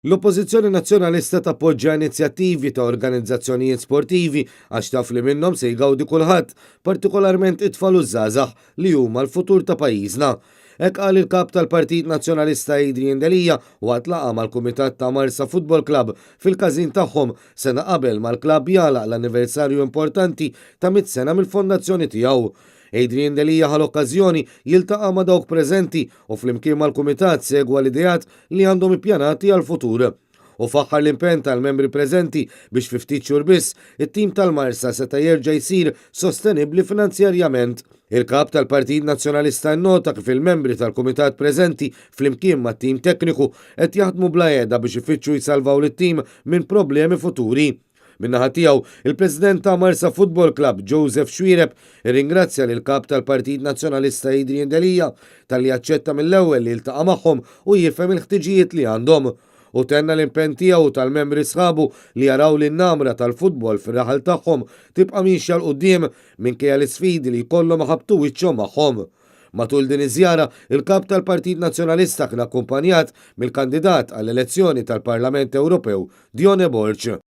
L-Oppożizzjoni Nazzjonalista tappoġġja inizjattivi ta' organizzazzjonijiet sportivi għax taf li minnhom se jgawdi kulħadd, partikolarment it-tfal u żgħażagħ li huma l-futur ta' pajjiżna. Hekk qal il-kap tal-Partit Nazzjonalista Adrian Delija waqt laqa mal-Kumitat ta' Marsa Football Club fil-każin tagħhom sena qabel mal-klabb jalaq l-anniversarju importanti ta' 100 sena mill-fondazzjoni tiegħu. Adrian Delija ħal-okkażjoni jiltaqa' ma' dawk preżenti u flimkien mal-Kumitat segwa l-idejat li għandhom ippjanati għal-futur. U faħħar l-impenn tal-membri preżenti biex fi ftit xhur biss it-tim tal-Marsa seta' jerġa' jsir sostenibbli finanzjarjament. Il-kap tal-Partit Nazzjonalista nnota kif il-membri tal-Kumitat preżenti flimkien mat-tim tekniku qed jaħdmu bla għedha biex ifittxu jsalvaw lit-tim minn problemi futuri. Minnaħa tiegħu, il-President ta' Marsa Football Club Joseph Xwireb irringrazzja lil kap tal-Partit Nazzjonalista Adrian Delija talli aċċetta mill-ewwel li jiltaqa' magħhom u jifhem il-ħtiġijiet li għandhom. U tenna l-impenn tiegħu tal-membri sħabu li jaraw li n-namra tal-futbol fir-raħal tagħhom tibqa' mixja l qudiem minkejja l-isfidi li jkollhom ħabtu wiċċhom magħhom. Matul din iż-żjara, il-kap tal-Partit Nazzjonalista kien akkumpanjat mill-kandidat għall-elezzjoni tal-Parlament Ewropew Dione Borg.